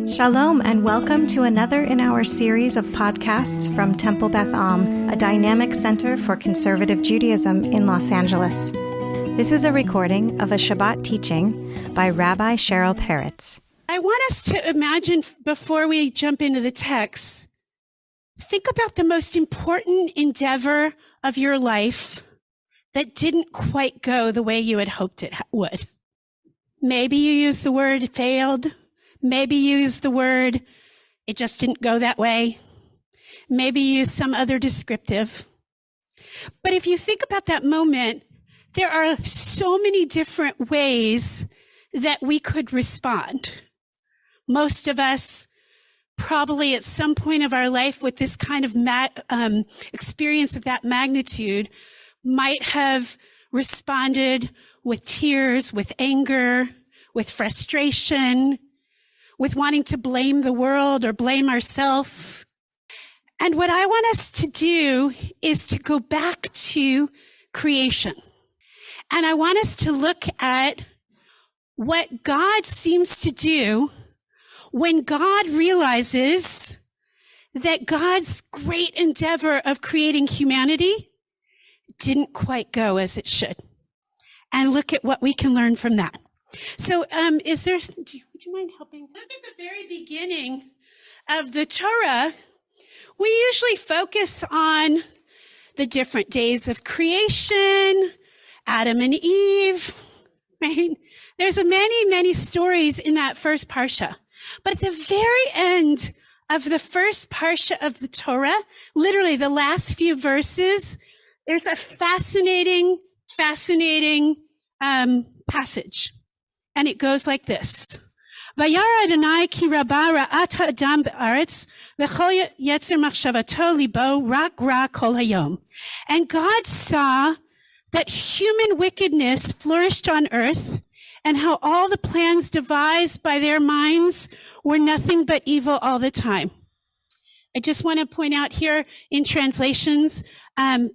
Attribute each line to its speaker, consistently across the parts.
Speaker 1: Shalom and welcome to another in our series of podcasts from Temple Beth Am, a dynamic center for conservative Judaism in Los Angeles. This is a recording of a Shabbat teaching by Rabbi Cheryl Peretz.
Speaker 2: I want us to imagine, before we jump into the text, think about the most important endeavor of your life that didn't quite go the way you had hoped it would. Maybe you used the word failed. Maybe you used the word, it just didn't go that way. Maybe you used some other descriptive. But if you think about that moment, there are so many different ways that we could respond. Most of us probably at some point of our life with this kind of experience of that magnitude might have responded with tears, with anger, with frustration, with wanting to blame the world or blame ourselves. And what I want us to do is to go back to creation. And I want us to look at what God seems to do when God realizes that God's great endeavor of creating humanity didn't quite go as it should. And look at what we can learn from that. So would you mind helping? Look at the very beginning of the Torah. We usually focus on the different days of creation, Adam and Eve, right? There's many, many stories in that first parsha. But at the very end of the first parsha of the Torah, literally the last few verses, there's a fascinating passage. And it goes like this. Vayara Adonai ki rabba ra'at ha'adam ba'aretz v'chol yetzer machshavato libo rak ra kol hayom. And God saw that human wickedness flourished on earth and how all the plans devised by their minds were nothing but evil all the time. I just want to point out here in translations,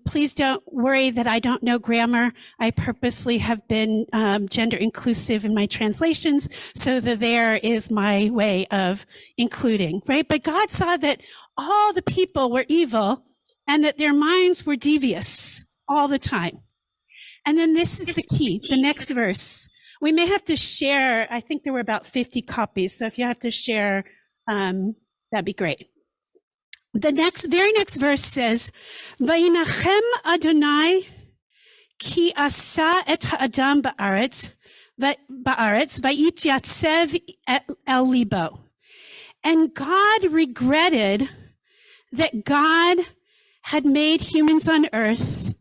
Speaker 2: please don't worry that I don't know grammar. I purposely have been gender inclusive in my translations so that there is my way of including, right? But God saw that all the people were evil and that their minds were devious all the time. And then this is the key, the next verse. We may have to share, I think there were about 50 copies, so if you have to share, that'd be great. The very next verse says, Vayinachem Adonai ki asa et ha'adam ba'aretz vayityasev el libo. And God regretted that God had made humans on earth,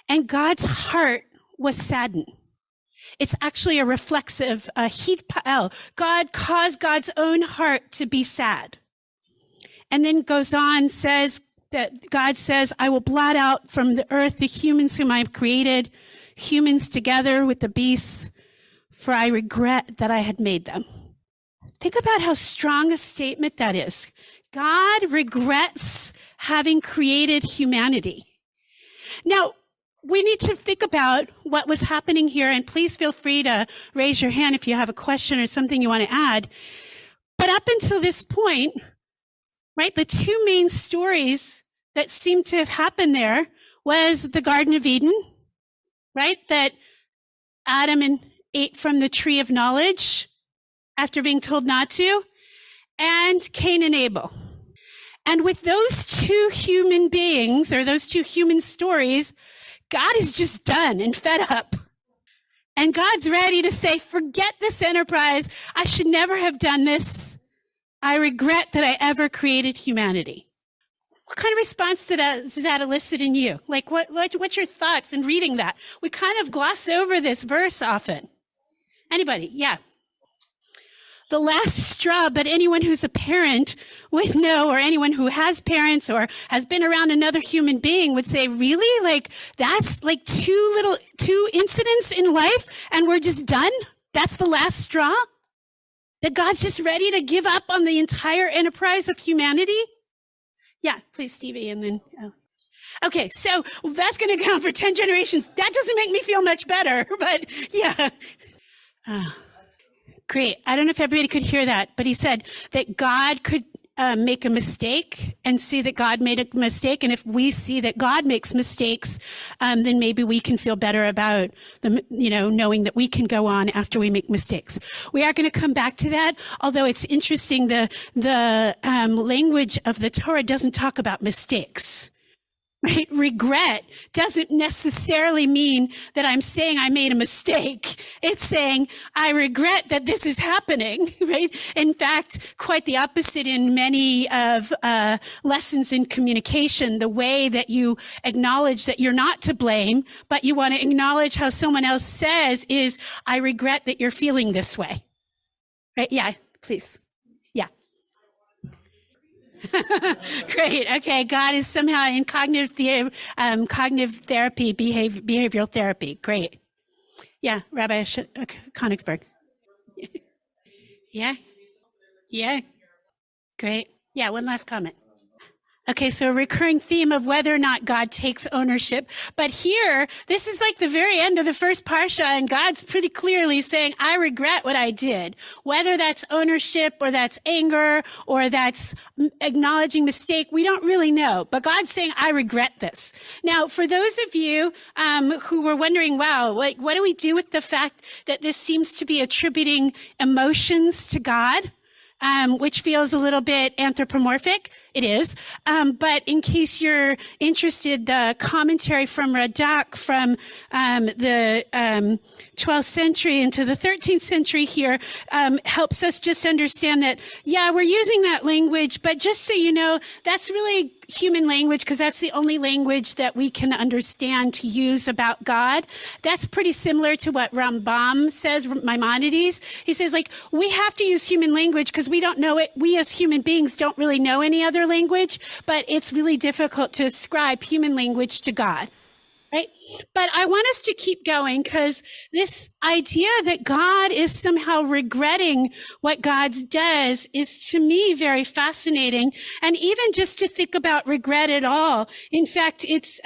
Speaker 2: and God's heart was saddened. It's actually a reflexive, hit pa'el. God caused God's own heart to be sad. And then goes on, says that God says, I will blot out from the earth the humans whom I have created, humans together with the beasts, for I regret that I had made them. Think about how strong a statement that is. God regrets having created humanity. Now, we need to think about what was happening here, and please feel free to raise your hand if you have a question or something you want to add. But up until this point, right, the two main stories that seem to have happened there was the Garden of Eden, right, that Adam ate from the tree of knowledge after being told not to, and Cain and Abel. And with those two human beings, or those two human stories, God is just done and fed up. And God's ready to say, forget this enterprise. I should never have done this. I regret that I ever created humanity. What kind of response does that elicit in you? Like, what's your thoughts in reading that? We kind of gloss over this verse often. Anybody? Yeah. The last straw, but anyone who's a parent would know, or anyone who has parents or has been around another human being would say, really? Like, that's like two incidents in life and we're just done? That's the last straw? That God's just ready to give up on the entire enterprise of humanity? Yeah, please, Stevie, and then... Okay, so that's going to count for 10 generations. That doesn't make me feel much better, but yeah. Great. I don't know if everybody could hear that, but he said that God could make a mistake and see that God made a mistake. And if we see that God makes mistakes, then maybe we can feel better about the, knowing that we can go on after we make mistakes. We are going to come back to that. Although it's interesting, the language of the Torah doesn't talk about mistakes. Right? Regret doesn't necessarily mean that I'm saying I made a mistake. It's saying I regret that this is happening, right? In fact, quite the opposite in many of lessons in communication, the way that you acknowledge that you're not to blame, but you want to acknowledge how someone else says is, I regret that you're feeling this way. Right? Yeah, please. Yeah. Great. Okay. God is somehow in cognitive therapy, behavioral therapy. Great. Yeah. Rabbi Konigsberg. Yeah. Yeah. Great. Yeah. One last comment. Okay, so a recurring theme of whether or not God takes ownership. But here, this is like the very end of the first parsha, and God's pretty clearly saying, I regret what I did. Whether that's ownership or that's anger or that's acknowledging mistake, we don't really know. But God's saying, I regret this. Now, for those of you who were wondering, wow, like, what do we do with the fact that this seems to be attributing emotions to God? Which feels a little bit anthropomorphic. It is. But in case you're interested, the commentary from Radak from the 12th century into the 13th century here helps us just understand that, yeah, we're using that language, but just so you know, that's really human language because that's the only language that we can understand to use about God. That's pretty similar to what Rambam says, Maimonides. He says, like, we have to use human language because we don't know it. We as human beings don't really know any other language, but it's really difficult to ascribe human language to God. Right? But I want us to keep going because this idea that God is somehow regretting what God does is to me very fascinating. And even just to think about regret at all. In fact, it's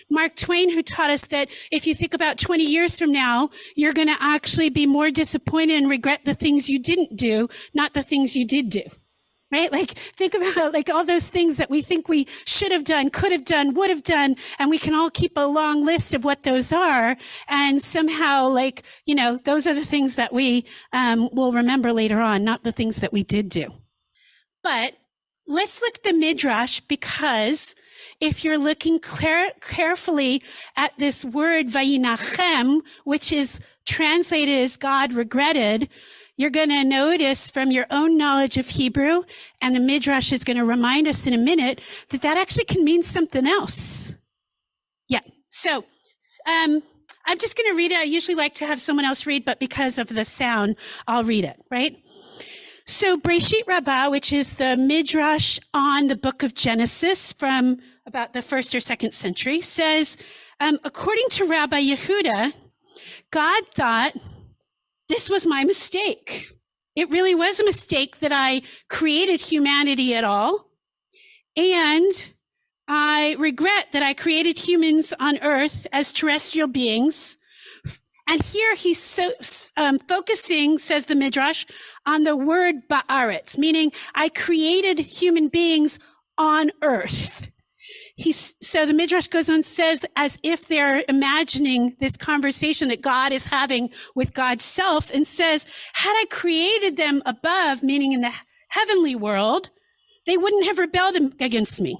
Speaker 2: Mark Twain who taught us that if you think about 20 years from now, you're going to actually be more disappointed and regret the things you didn't do, not the things you did do. Right? Like, think about like all those things that we think we should have done, could have done, would have done. And we can all keep a long list of what those are. And somehow, like, those are the things that we will remember later on, not the things that we did do. But let's look at the Midrash, because if you're looking carefully at this word vayinachem, which is translated as God regretted, you're going to notice from your own knowledge of Hebrew, and the Midrash is going to remind us in a minute, that actually can mean something else. Yeah. So I'm just going to read it. I usually like to have someone else read, but because of the sound, I'll read it, right? So Breshit Rabbah, which is the Midrash on the book of Genesis from about the 1st or 2nd century, says, according to Rabbi Yehuda, God thought, this was my mistake. It really was a mistake that I created humanity at all. And I regret that I created humans on earth as terrestrial beings. And here he's focusing, says the Midrash, on the word ba'aretz, meaning I created human beings on earth. So the Midrash goes on and says, as if they're imagining this conversation that God is having with God's self, and says, had I created them above, meaning in the heavenly world, they wouldn't have rebelled against me.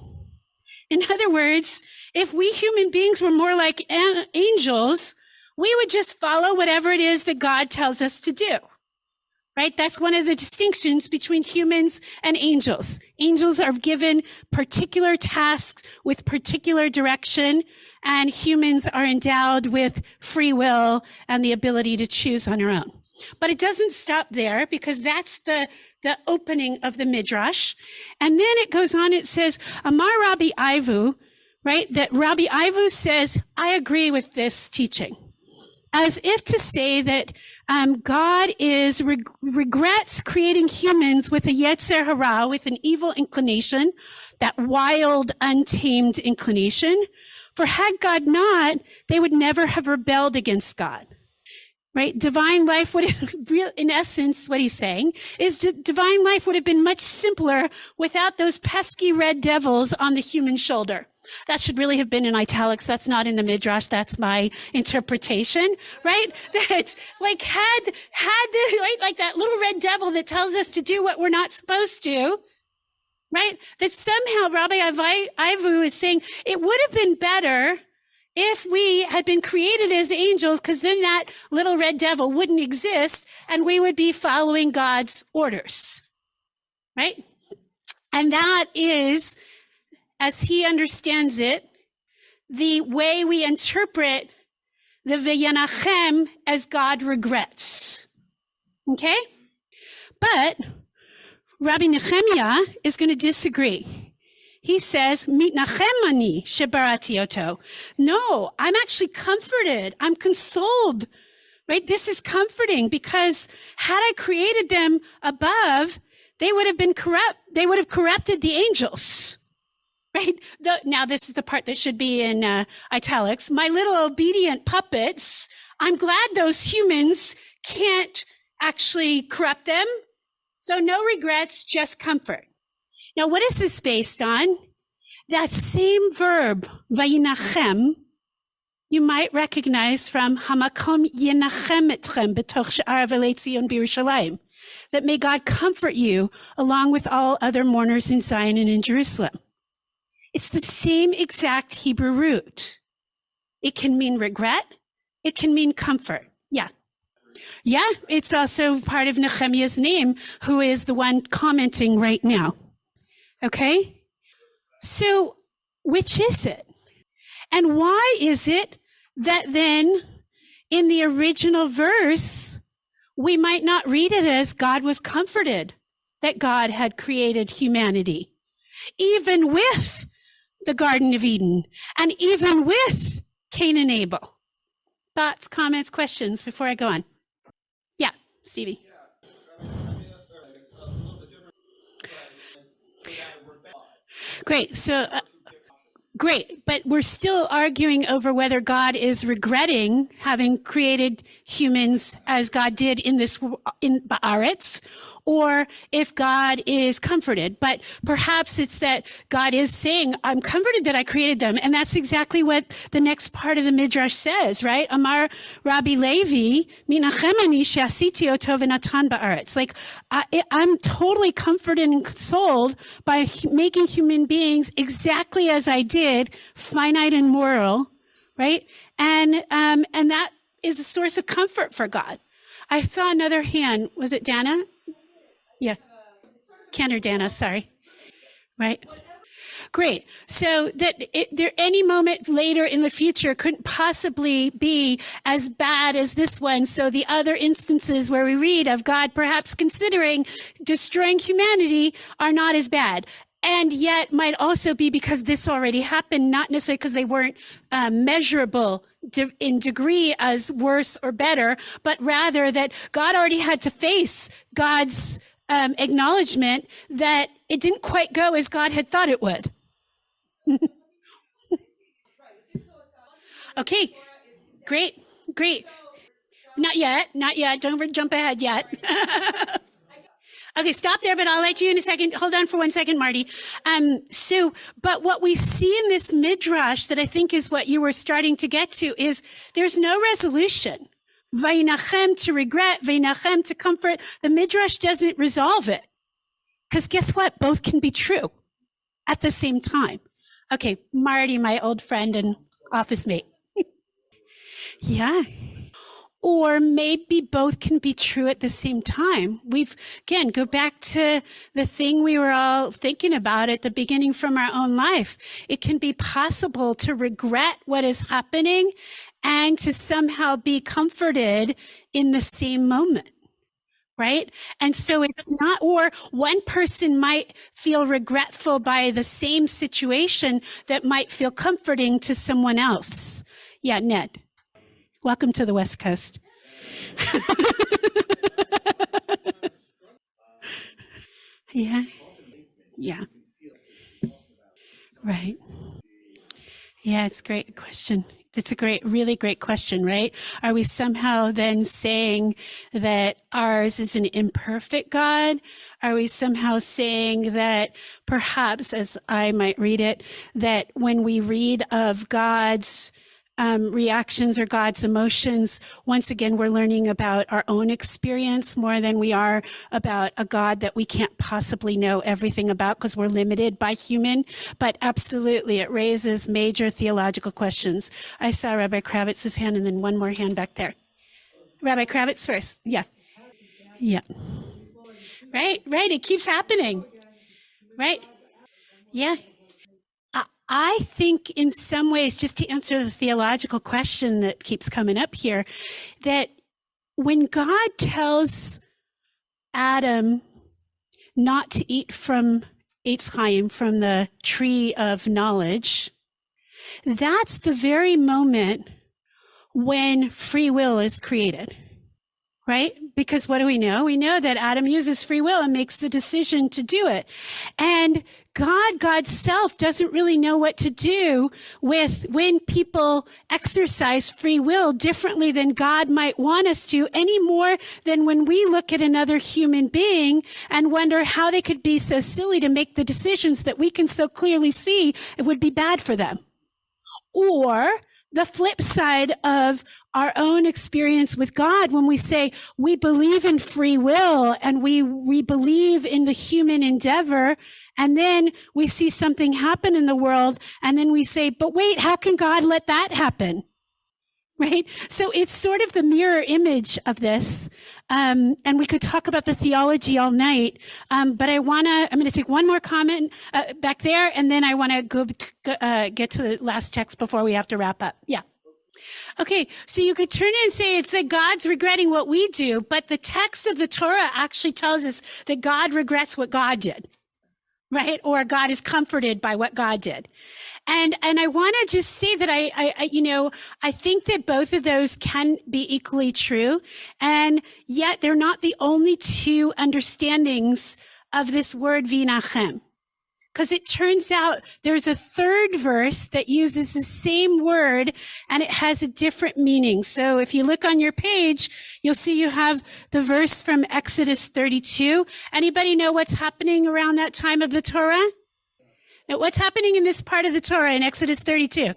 Speaker 2: In other words, if we human beings were more like angels, we would just follow whatever it is that God tells us to do. Right? That's one of the distinctions between humans and angels. Angels are given particular tasks with particular direction, and humans are endowed with free will and the ability to choose on our own. But it doesn't stop there, because that's the opening of the Midrash. And then it goes on, it says, Amar Rabbi Ivu, right? That Rabbi Ivu says, I agree with this teaching. As if to say that God regrets creating humans with a yetzer hara, with an evil inclination, that wild, untamed inclination. For had God not, they would never have rebelled against God. right? Divine life would have, in essence, what he's saying is divine life would have been much simpler without those pesky red devils on the human shoulder. That should really have been in italics. That's not in the Midrash. That's my interpretation, right? That like had the, right, like that little red devil that tells us to do what we're not supposed to, right? That somehow Rabbi Ivu is saying it would have been better if we had been created as angels, because then that little red devil wouldn't exist and we would be following God's orders, right? And that is, as he understands it, the way we interpret the V'yanachem as God regrets. Okay? But Rabbi Nehemiah is going to disagree. He says, mitnachem ani shebarati oto. No, I'm actually comforted. I'm consoled, right? This is comforting because had I created them above, they would have been corrupt. They would have corrupted the angels, right? Now, this is the part that should be in italics. My little obedient puppets, I'm glad those humans can't actually corrupt them. So no regrets, just comfort. Now, what is this based on? That same verb, vayinachem, you might recognize from hamakom yinachem etchem betoch she'ar avelei Tzion b'Yerushalayim, that may God comfort you along with all other mourners in Zion and in Jerusalem. It's the same exact Hebrew root. It can mean regret. It can mean comfort. Yeah. Yeah, it's also part of Nehemiah's name, who is the one commenting right now. Okay? So, which is it? And why is it that then in the original verse, we might not read it as God was comforted that God had created humanity, even with the Garden of Eden, and even with Cain and Abel? Thoughts, comments, questions before I go on? Yeah, Stevie. Great. So, great. But we're still arguing over whether God is regretting having created humans as God did in Ba'aretz, or if God is comforted. But perhaps it's that God is saying, I'm comforted that I created them. And that's exactly what the next part of the Midrash says, right? Amar Rabbi Levi, minachem ani she'asiti oto v'natan ba'aretz. Like, I'm totally comforted and consoled by making human beings exactly as I did, finite and moral, right? And that is a source of comfort for God. I saw another hand. Was it Dana? Yeah. Ken or Dana, sorry. Right. Great. So that there any moment later in the future couldn't possibly be as bad as this one. So the other instances where we read of God perhaps considering destroying humanity are not as bad. And yet might also be because this already happened, not necessarily because they weren't measurable in degree as worse or better, but rather that God already had to face God's acknowledgement that it didn't quite go as God had thought it would. Okay, great. Not yet. Don't jump ahead yet. Okay, stop there, but I'll let you in a second. Hold on for 1 second, Marty. But what we see in this midrash that I think is what you were starting to get to is there's no resolution. Vayinachem to regret, vayinachem to comfort. The midrash doesn't resolve it. Because guess what? Both can be true at the same time. Okay, Marty, my old friend and office mate. Yeah. Or maybe both can be true at the same time. Go back to the thing we were all thinking about at the beginning from our own life. It can be possible to regret what is happening and to somehow be comforted in the same moment, right? And so it's not, or one person might feel regretful by the same situation that might feel comforting to someone else. Yeah, Ned. Welcome to the West Coast. Yeah. Right. Yeah, it's a great question. That's a really great question, right? Are we somehow then saying that ours is an imperfect God? Are we somehow saying that perhaps, as I might read it, that when we read of God's reactions or God's emotions, once again, we're learning about our own experience more than we are about a God that we can't possibly know everything about because we're limited by human. But absolutely, it raises major theological questions. I saw Rabbi Kravitz's hand and then one more hand back there. Rabbi Kravitz first. Yeah. Yeah. Right. It keeps happening. Right. Yeah. I think in some ways, just to answer the theological question that keeps coming up here, that when God tells Adam not to eat from Eitz Chaim, from the tree of knowledge, that's the very moment when free will is created. Right? Because what do we know? We know that Adam uses free will and makes the decision to do it. And God's self doesn't really know what to do with when people exercise free will differently than God might want us to, any more than when we look at another human being and wonder how they could be so silly to make the decisions that we can so clearly see it would be bad for them. Or the flip side of our own experience with God, when we say we believe in free will and we believe in the human endeavor, and then we see something happen in the world, and then we say, but wait, how can God let that happen? Right? So it's sort of the mirror image of this. And we could talk about the theology all night. But I'm going to take one more comment back there, and then I want to get to the last text before we have to wrap up. Yeah. Okay. So you could turn it and say it's that God's regretting what we do, but the text of the Torah actually tells us that God regrets what God did. Right? Or God is comforted by what God did. And I want to just say that I think that both of those can be equally true. And yet they're not the only two understandings of this word vinachem. Because it turns out there's a third verse that uses the same word and it has a different meaning. So if you look on your page, you'll see you have the verse from Exodus 32. Anybody know what's happening around that time of the Torah? Now, what's happening in this part of the Torah in Exodus 32?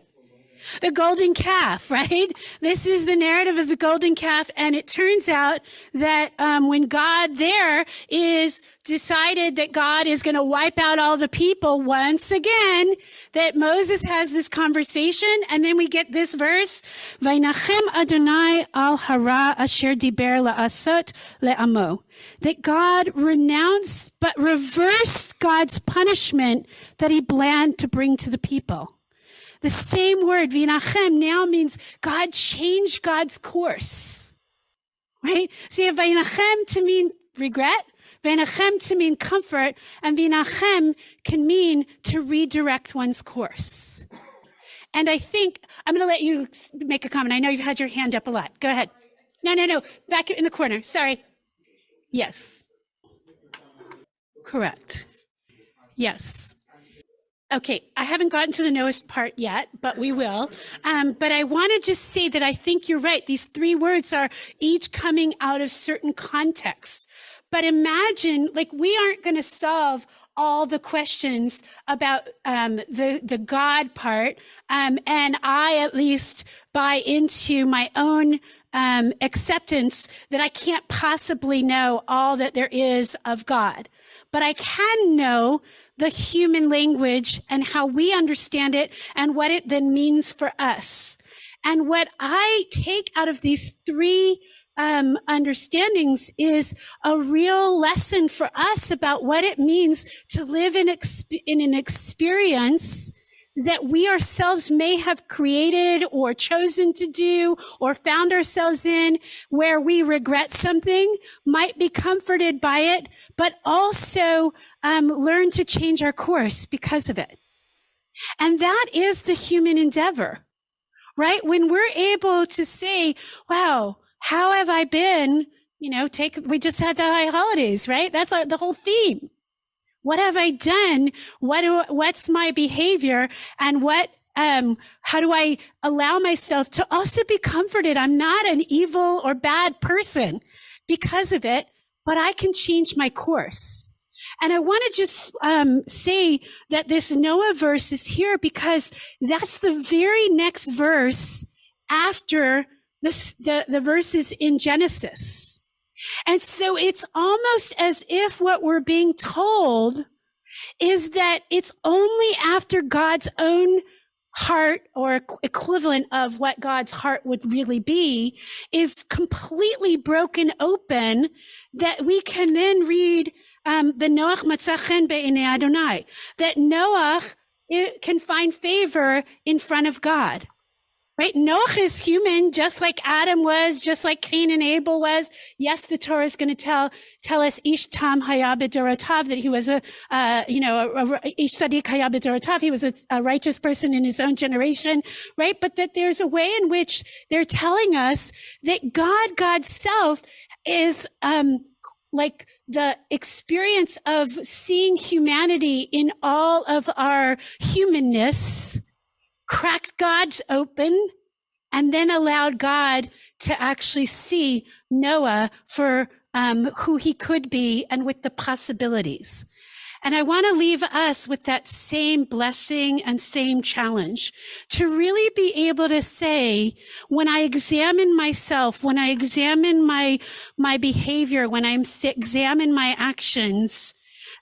Speaker 2: The golden calf, right? This is the narrative of the golden calf. And it turns out that when God there is decided that God is going to wipe out all the people once again, that Moses has this conversation. And then we get this verse, Vaynachem Adonai al hara asher diber la'asot le'amo. That God renounced but reversed God's punishment that he planned to bring to the people. The same word, vinachem, now means God changed God's course, right? So you have vinachem to mean regret, vinachem to mean comfort, and vinachem can mean to redirect one's course. And I think, I'm going to let you make a comment. I know you've had your hand up a lot. Go ahead. No. Back in the corner. Sorry. Yes. Correct. Yes. Okay, I haven't gotten to the knowest part yet, but we will. But I want to just say that I think you're right. These three words are each coming out of certain contexts. But imagine, we aren't going to solve all the questions about the God part. And I at least buy into my own acceptance that I can't possibly know all that there is of God. But I can know the human language and how we understand it and what it then means for us. And what I take out of these three understandings is a real lesson for us about what it means to live in an experience that we ourselves may have created or chosen to do or found ourselves in, where we regret something, might be comforted by it, but also learn to change our course because of it. And that is the human endeavor, right? When we're able to say, wow, how have I been? We just had the high holidays, right? That's the whole theme. What have I done? What's my behavior? And what how do I allow myself to also be comforted? I'm not an evil or bad person because of it, but I can change my course. And I want to just say that this Noah verse is here because that's the very next verse after the verses in Genesis. And so it's almost as if what we're being told is that it's only after God's own heart, or equivalent of what God's heart would really be, is completely broken open, that we can then read Noach matza chen be'enei Adonai, that Noah can find favor in front of God. Right? Noach is human, just like Adam was, just like Cain and Abel was. Yes, the Torah is going to tell us Ish tam haya b'dorotav, that he was Ish tzaddik haya b'dorotav, he was a righteous person in his own generation, right? But that there's a way in which they're telling us that God's self is like the experience of seeing humanity in all of our humanness, cracked God's open, and then allowed God to actually see Noah for who he could be and with the possibilities. And I want to leave us with that same blessing and same challenge to really be able to say, when I examine myself, when I examine my behavior, when I examine my actions,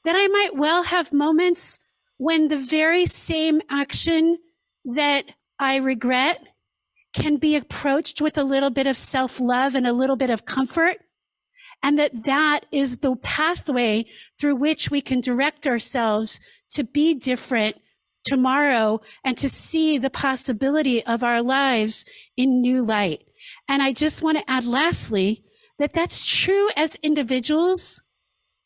Speaker 2: that I might well have moments when the very same action that I regret can be approached with a little bit of self-love and a little bit of comfort, and that is the pathway through which we can direct ourselves to be different tomorrow and to see the possibility of our lives in new light. And I just want to add lastly that that's true as individuals,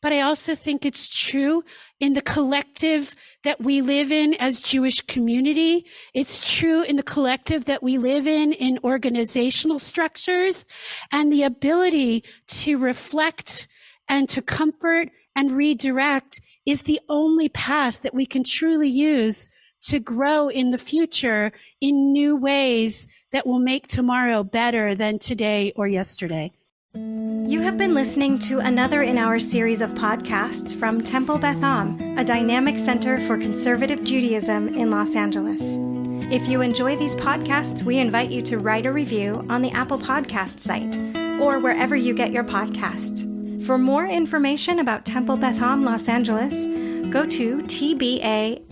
Speaker 2: but I also think it's true in the collective that we live in as Jewish community. It's true in the collective that we live in organizational structures, and the ability to reflect and to comfort and redirect is the only path that we can truly use to grow in the future in new ways that will make tomorrow better than today or yesterday.
Speaker 1: You have been listening to another in our series of podcasts from Temple Beth Am, a dynamic center for conservative Judaism in Los Angeles. If you enjoy these podcasts, we invite you to write a review on the Apple Podcast site or wherever you get your podcasts. For more information about Temple Beth Am Los Angeles, go to tbala.org.